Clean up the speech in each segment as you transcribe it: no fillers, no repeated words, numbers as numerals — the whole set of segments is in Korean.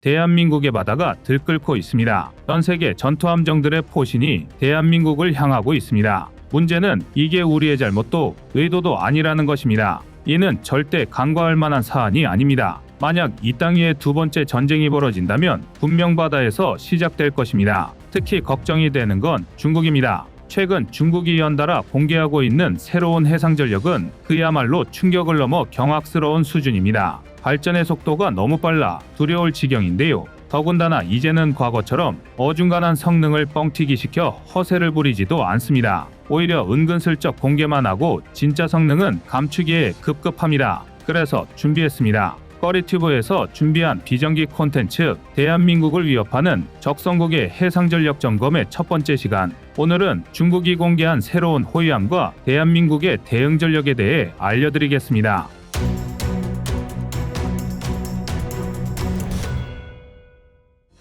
대한민국의 바다가 들끓고 있습니다. 전 세계 전투함정들의 포신이 대한민국을 향하고 있습니다. 문제는 이게 우리의 잘못도 의도도 아니라는 것입니다. 이는 절대 간과할 만한 사안이 아닙니다. 만약 이 땅 위에 두 번째 전쟁이 벌어진다면 분명 바다에서 시작될 것입니다. 특히 걱정이 되는 건 중국입니다. 최근 중국이 연달아 공개하고 있는 새로운 해상 전력은 그야말로 충격을 넘어 경악스러운 수준입니다. 발전의 속도가 너무 빨라 두려울 지경인데요. 더군다나 이제는 과거처럼 어중간한 성능을 뻥튀기시켜 허세를 부리지도 않습니다. 오히려 은근슬쩍 공개만 하고 진짜 성능은 감추기에 급급합니다. 그래서 준비했습니다. 꺼리튜브에서 준비한 비정기 콘텐츠 대한민국을 위협하는 적성국의 해상전력 점검의 첫 번째 시간. 오늘은 중국이 공개한 새로운 호위함과 대한민국의 대응 전력에 대해 알려드리겠습니다.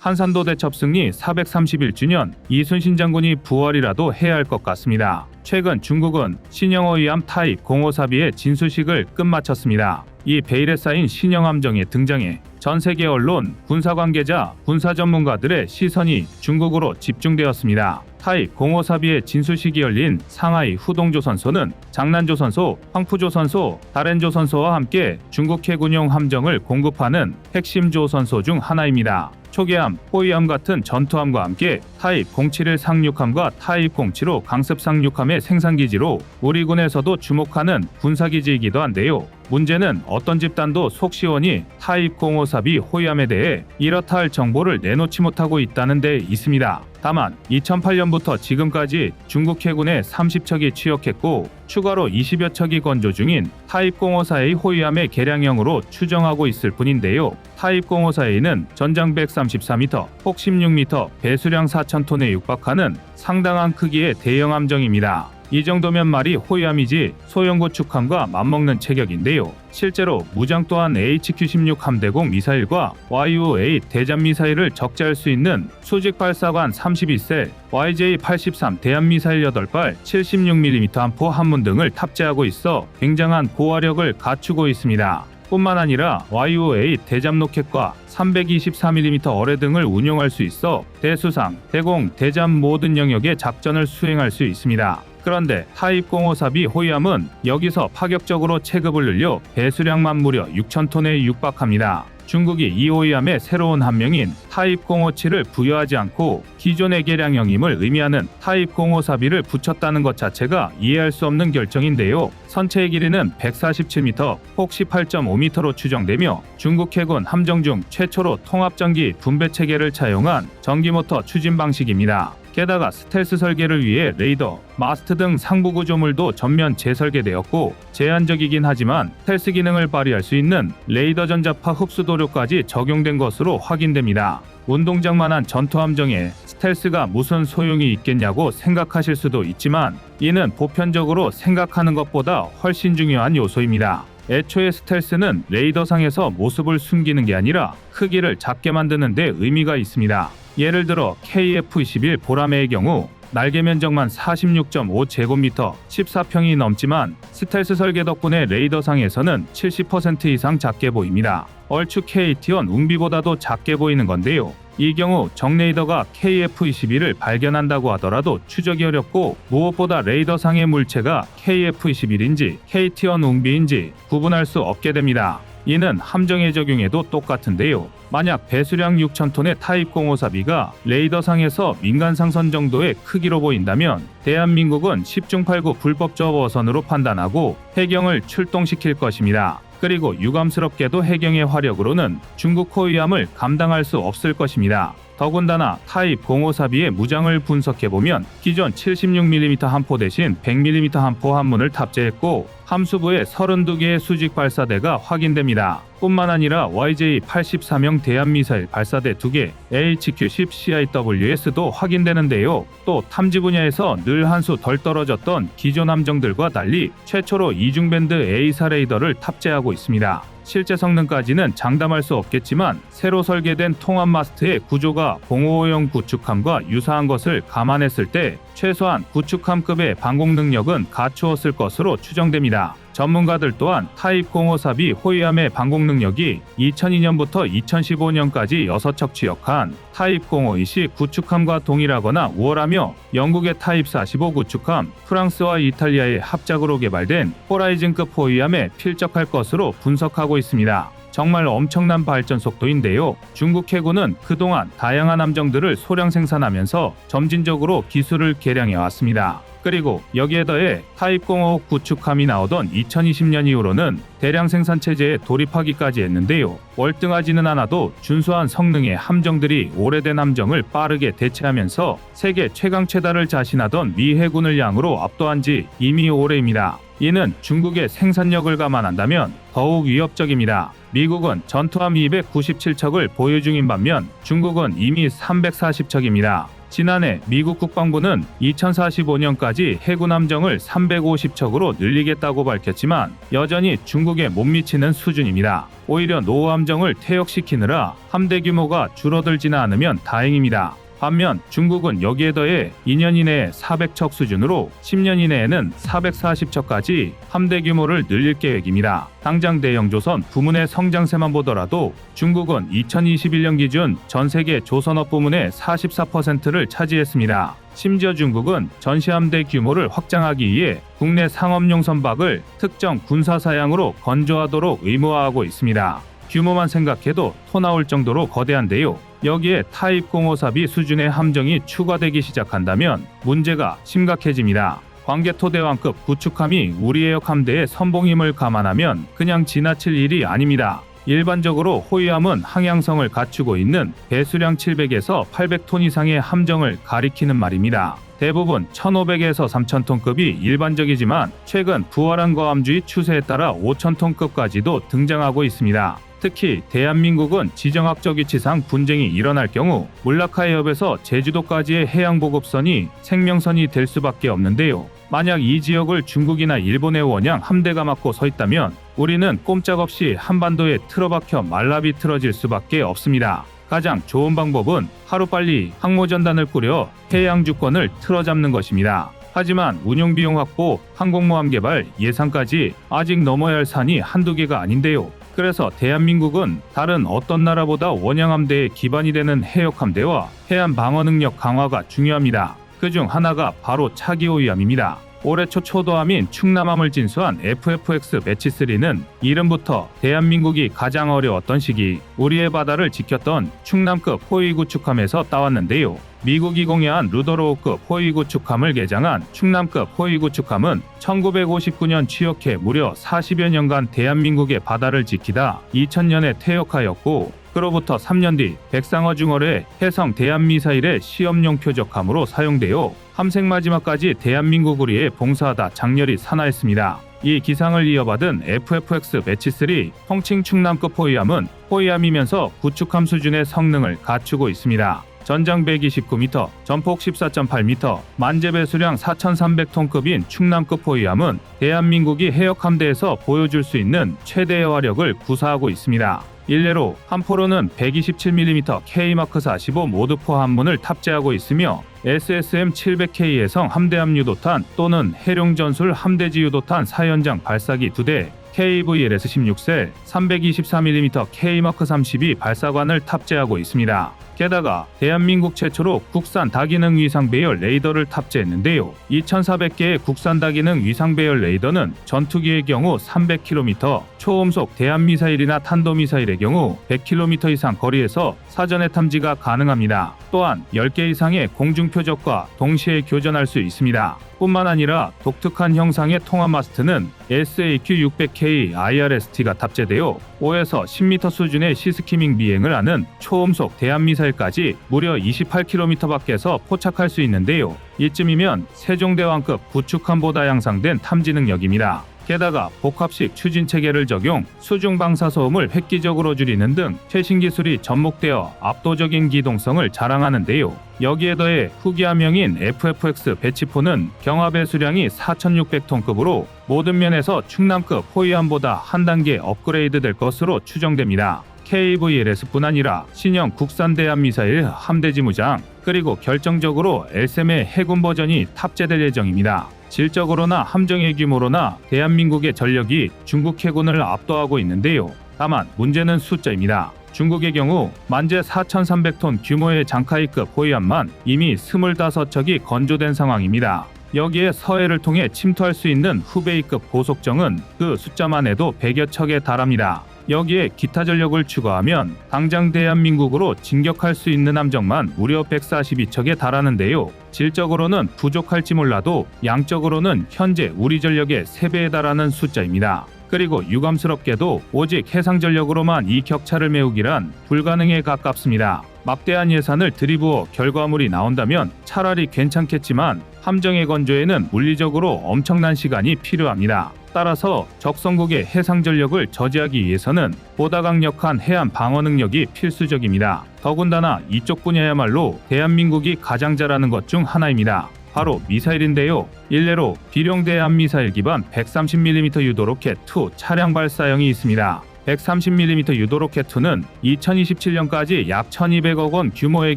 한산도 대첩 승리 431주년 이순신 장군이 부활이라도 해야 할 것 같습니다. 최근 중국은 신형 호위함 타입 054B의 진수식을 끝마쳤습니다. 이 베일에 쌓인 신형 함정의 등장에 전 세계 언론, 군사 관계자, 군사 전문가들의 시선이 중국으로 집중되었습니다. 타입 054B의 진수식이 열린 상하이 후동조선소는 장난조선소, 황푸조선소, 다렌조선소와 함께 중국 해군용 함정을 공급하는 핵심 조선소 중 하나입니다. 초계함, 호위함 같은 전투함과 함께 타입 071 상륙함과 타입 075 강습 상륙함의 생산기지로 우리 군에서도 주목하는 군사기지이기도 한데요. 문제는 어떤 집단도 속 시원히 타입 054B 호위함에 대해 이렇다 할 정보를 내놓지 못하고 있다는 데 있습니다. 다만 2008년부터 지금까지 중국 해군의 30척이 취역했고 추가로 20여 척이 건조 중인 타입 054A 호위함의 개량형으로 추정하고 있을 뿐인데요. 타입 054A는 전장 134m, 폭 16m, 배수량 4,000톤에 육박하는 상당한 크기의 대형 함정입니다. 이 정도면 말이 호위함이지 소형 구축함과 맞먹는 체격인데요. 실제로 무장 또한 HQ-16 함대공 미사일과 YU-8 대잠 미사일을 적재할 수 있는 수직 발사관 32셀, YJ-83 대함미사일 8발, 76mm 함포 한문 등을 탑재하고 있어 굉장한 고화력을 갖추고 있습니다. 뿐만 아니라 YU-8 대잠 로켓과 324mm 어뢰 등을 운용할 수 있어 대수상, 대공, 대잠 모든 영역의 작전을 수행할 수 있습니다. 그런데 타입 054B 호위함은 여기서 파격적으로 체급을 늘려 배수량만 무려 6,000톤에 육박합니다. 중국이 이 호위함의 새로운 함명인 타입 057을 부여하지 않고 기존의 개량형임을 의미하는 타입 054B를 붙였다는 것 자체가 이해할 수 없는 결정인데요. 선체의 길이는 147m, 폭 18.5m로 추정되며 중국 해군 함정 중 최초로 통합전기 분배체계를 차용한 전기모터 추진 방식입니다. 게다가 스텔스 설계를 위해 레이더, 마스트 등 상부 구조물도 전면 재설계되었고 제한적이긴 하지만 스텔스 기능을 발휘할 수 있는 레이더 전자파 흡수 도료까지 적용된 것으로 확인됩니다. 운동장만한 전투함정에 스텔스가 무슨 소용이 있겠냐고 생각하실 수도 있지만 이는 보편적으로 생각하는 것보다 훨씬 중요한 요소입니다. 애초에 스텔스는 레이더상에서 모습을 숨기는 게 아니라 크기를 작게 만드는 데 의미가 있습니다. 예를 들어 KF-21 보라매의 경우 날개 면적만 46.5제곱미터, 14평이 넘지만 스텔스 설계 덕분에 레이더상에서는 70% 이상 작게 보입니다. 얼추 KT-1 웅비보다도 작게 보이는 건데요. 이 경우 정레이더가 KF-21을 발견한다고 하더라도 추적이 어렵고 무엇보다 레이더상의 물체가 KF-21인지 KT-1 웅비인지 구분할 수 없게 됩니다. 이는 함정에 적용해도 똑같은데요. 만약 배수량 6,000톤의 타입 054B가 레이더상에서 민간상선 정도의 크기로 보인다면 대한민국은 10중 8구 불법 저버선으로 판단하고 해경을 출동시킬 것입니다. 그리고 유감스럽게도 해경의 화력으로는 중국 호위함을 감당할 수 없을 것입니다. 더군다나 타입 054B의 무장을 분석해보면 기존 76mm 함포 대신 100mm 함포 한문을 탑재했고 함수부에 32개의 수직 발사대가 확인됩니다. 뿐만 아니라 YJ-84명 대함미사일 발사대 2개, HQ-10 CIWS도 확인되는데요. 또 탐지 분야에서 늘 한 수 덜 떨어졌던 기존 함정들과 달리 최초로 이중밴드 A사 레이더를 탑재하고 있습니다. 실제 성능까지는 장담할 수 없겠지만 새로 설계된 통합 마스트의 구조가 055형 구축함과 유사한 것을 감안했을 때 최소한 구축함급의 방공 능력은 갖추었을 것으로 추정됩니다. 전문가들 또한 타입 053이 호위함의 방공 능력이 2002년부터 2015년까지 6척 취역한 타입 052시 구축함과 동일하거나 우월하며 영국의 타입 45 구축함, 프랑스와 이탈리아의 합작으로 개발된 호라이즌급 호위함에 필적할 것으로 분석하고 있습니다. 정말 엄청난 발전 속도인데요. 중국 해군은 그동안 다양한 함정들을 소량 생산하면서 점진적으로 기술을 개량해 왔습니다. 그리고 여기에 더해 타입 055 구축함이 나오던 2020년 이후로는 대량 생산 체제에 돌입하기까지 했는데요. 월등하지는 않아도 준수한 성능의 함정들이 오래된 함정을 빠르게 대체하면서 세계 최강 최다를 자신하던 미 해군을 양으로 압도한 지 이미 오래입니다. 이는 중국의 생산력을 감안한다면 더욱 위협적입니다. 미국은 전투함 297척을 보유 중인 반면 중국은 이미 340척입니다. 지난해 미국 국방부는 2045년까지 해군 함정을 350척으로 늘리겠다고 밝혔지만 여전히 중국에 못 미치는 수준입니다. 오히려 노후 함정을 퇴역시키느라 함대 규모가 줄어들지는 않으면 다행입니다. 반면 중국은 여기에 더해 2년 이내에 400척 수준으로 10년 이내에는 440척까지 함대 규모를 늘릴 계획입니다. 당장 대영조선 부문의 성장세만 보더라도 중국은 2021년 기준 전 세계 조선업 부문의 44%를 차지했습니다. 심지어 중국은 전시함대 규모를 확장하기 위해 국내 상업용 선박을 특정 군사 사양으로 건조하도록 의무화하고 있습니다. 규모만 생각해도 토 나올 정도로 거대한데요. 여기에 타입 053B 수준의 함정이 추가되기 시작한다면 문제가 심각해집니다. 광개토대왕급 구축함이 우리해역 함대의 선봉힘을 감안하면 그냥 지나칠 일이 아닙니다. 일반적으로 호위함은 항양성을 갖추고 있는 배수량 700에서 800톤 이상의 함정을 가리키는 말입니다. 대부분 1,500에서 3,000톤급이 일반적이지만 최근 부활한 거함주의 추세에 따라 5,000톤급까지도 등장하고 있습니다. 특히 대한민국은 지정학적 위치상 분쟁이 일어날 경우 몰라카 해협에서 제주도까지의 해양 보급선이 생명선이 될 수밖에 없는데요. 만약 이 지역을 중국이나 일본의 원양 함대가 막고 서 있다면 우리는 꼼짝없이 한반도에 틀어박혀 말라비 틀어질 수밖에 없습니다. 가장 좋은 방법은 하루빨리 항모전단을 꾸려 해양 주권을 틀어잡는 것입니다. 하지만 운용비용 확보, 항공모함 개발, 예산까지 아직 넘어야 할 산이 한두 개가 아닌데요. 그래서 대한민국은 다른 어떤 나라보다 원양함대의 기반이 되는 해역함대와 해안 방어 능력 강화가 중요합니다. 그중 하나가 바로 차기 호위함입니다. 올해 초 초도함인 충남함을 진수한 FFX 매치3는 이름부터 대한민국이 가장 어려웠던 시기 우리의 바다를 지켰던 충남급 호위 구축함에서 따왔는데요. 미국이 공개한 루더로우급 호위 구축함을 개장한 충남급 호위 구축함은 1959년 취역해 무려 40여 년간 대한민국의 바다를 지키다 2000년에 퇴역하였고 그로부터 3년 뒤 백상어 중어뢰 해성 대한미사일의 시험용 표적함으로 사용되어 함생 마지막까지 대한민국을 위해 봉사하다 장렬히 산하했습니다. 이 기상을 이어받은 FFX 매치3 통칭 충남급 호위함은 호위함이면서 구축함 수준의 성능을 갖추고 있습니다. 전장 129m, 전폭 14.8m, 만재 배수량 4,300톤급인 충남급 호위함은 대한민국이 해역함대에서 보여줄 수 있는 최대의 화력을 구사하고 있습니다. 일례로 한 포로는 127mm K마크45 모드포 한문을 탑재하고 있으며 SSM-700K 해성 함대함 유도탄 또는 해룡전술 함대지 유도탄 4연장 발사기 2대, KVLS-16셀 324mm K마크32 발사관을 탑재하고 있습니다. 게다가 대한민국 최초로 국산 다기능 위상 배열 레이더를 탑재했는데요. 2,400개의 국산 다기능 위상 배열 레이더는 전투기의 경우 300km, 초음속 대한미사일이나 탄도미사일의 경우 100km 이상 거리에서 사전에 탐지가 가능합니다. 또한 10개 이상의 공중표적과 동시에 교전할 수 있습니다. 뿐만 아니라 독특한 형상의 통합 마스트는 SAQ-600K IRST가 탑재되어 5에서 10m 수준의 시스키밍 비행을 하는 초음속 대한미사일까지 무려 28km 밖에서 포착할 수 있는데요. 이쯤이면 세종대왕급 구축함보다 향상된 탐지 능력입니다. 게다가 복합식 추진체계를 적용, 수중 방사소음을 획기적으로 줄이는 등 최신 기술이 접목되어 압도적인 기동성을 자랑하는데요. 여기에 더해 후기 함형인 FFX 배치4는 경하 배수량이 4,600톤급으로 모든 면에서 충남급 호위함보다 한 단계 업그레이드 될 것으로 추정됩니다. KVLS뿐 아니라 신형 국산 대한미사일 함대지 무장, 그리고 결정적으로 LSM의 해군 버전이 탑재될 예정입니다. 질적으로나 함정의 규모로나 대한민국의 전력이 중국 해군을 압도하고 있는데요. 다만 문제는 숫자입니다. 중국의 경우 만재 4,300톤 규모의 장카이급 호위함만 이미 25척이 건조된 상황입니다. 여기에 서해를 통해 침투할 수 있는 후베이급 고속정은 그 숫자만 해도 100여 척에 달합니다. 여기에 기타 전력을 추가하면 당장 대한민국으로 진격할 수 있는 함정만 무려 142척에 달하는데요. 질적으로는 부족할지 몰라도 양적으로는 현재 우리 전력의 3배에 달하는 숫자입니다. 그리고 유감스럽게도 오직 해상 전력으로만 이 격차를 메우기란 불가능에 가깝습니다. 막대한 예산을 들이부어 결과물이 나온다면 차라리 괜찮겠지만 함정의 건조에는 물리적으로 엄청난 시간이 필요합니다. 따라서 적성국의 해상 전력을 저지하기 위해서는 보다 강력한 해안 방어 능력이 필수적입니다. 더군다나 이쪽 분야야말로 대한민국이 가장 잘하는 것 중 하나입니다. 바로 미사일인데요. 일례로 비룡대함 미사일 기반 130mm 유도 로켓2 차량 발사형이 있습니다. 130mm 유도 로켓2는 2027년까지 약 1,200억 원 규모의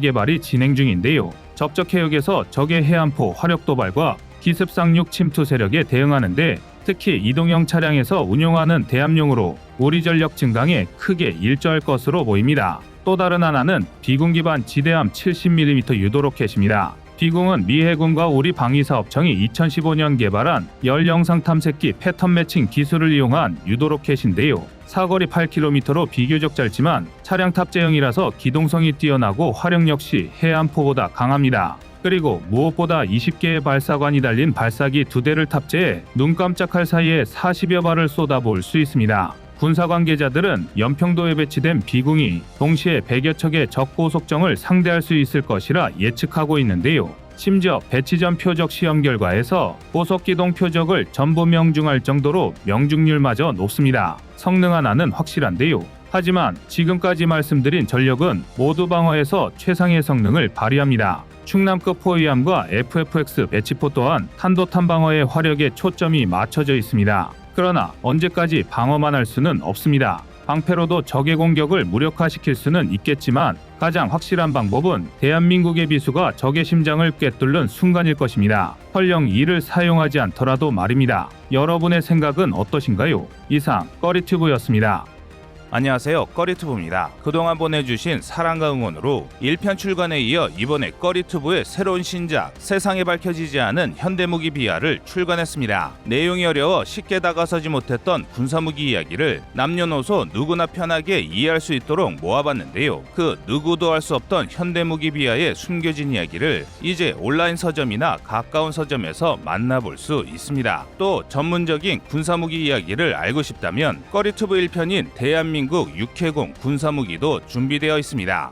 개발이 진행 중인데요. 접적 해역에서 적의 해안포 화력 도발과 기습 상륙 침투 세력에 대응하는데 특히 이동형 차량에서 운용하는 대함용으로 우리 전력 증강에 크게 일조할 것으로 보입니다. 또 다른 하나는 비군 기반 지대함 70mm 유도 로켓입니다. 비공은 미 해군과 우리 방위사업청이 2015년 개발한 열 영상 탐색기 패턴 매칭 기술을 이용한 유도 로켓인데요. 사거리 8km로 비교적 짧지만 차량 탑재형이라서 기동성이 뛰어나고 화력 역시 해안포보다 강합니다. 그리고 무엇보다 20개의 발사관이 달린 발사기 2대를 탑재해 눈 깜짝할 사이에 40여 발을 쏟아부을 수 있습니다. 군사 관계자들은 연평도에 배치된 비궁이 동시에 100여 척의 적 고속정을 상대할 수 있을 것이라 예측하고 있는데요. 심지어 배치 전 표적 시험 결과에서 고속기동 표적을 전부 명중할 정도로 명중률마저 높습니다. 성능 하나는 확실한데요. 하지만 지금까지 말씀드린 전력은 모두 방어에서 최상의 성능을 발휘합니다. 충남급 호위함과 FFX 배치포 또한 탄도탄 방어의 화력에 초점이 맞춰져 있습니다. 그러나 언제까지 방어만 할 수는 없습니다. 방패로도 적의 공격을 무력화시킬 수는 있겠지만 가장 확실한 방법은 대한민국의 비수가 적의 심장을 꿰뚫는 순간일 것입니다. 설령 이를 사용하지 않더라도 말입니다. 여러분의 생각은 어떠신가요? 이상 꺼리튜브였습니다. 안녕하세요, 꺼리튜브입니다. 그동안 보내주신 사랑과 응원으로 1편 출간에 이어 이번에 꺼리튜브의 새로운 신작 세상에 밝혀지지 않은 현대무기 비하를 출간했습니다. 내용이 어려워 쉽게 다가서지 못했던 군사무기 이야기를 남녀노소 누구나 편하게 이해할 수 있도록 모아봤는데요. 그 누구도 알 수 없던 현대무기 비하의 숨겨진 이야기를 이제 온라인 서점이나 가까운 서점에서 만나볼 수 있습니다. 또 전문적인 군사무기 이야기를 알고 싶다면 꺼리튜브 1편인 대한민국 육해공 군사무기도 준비되어 있습니다.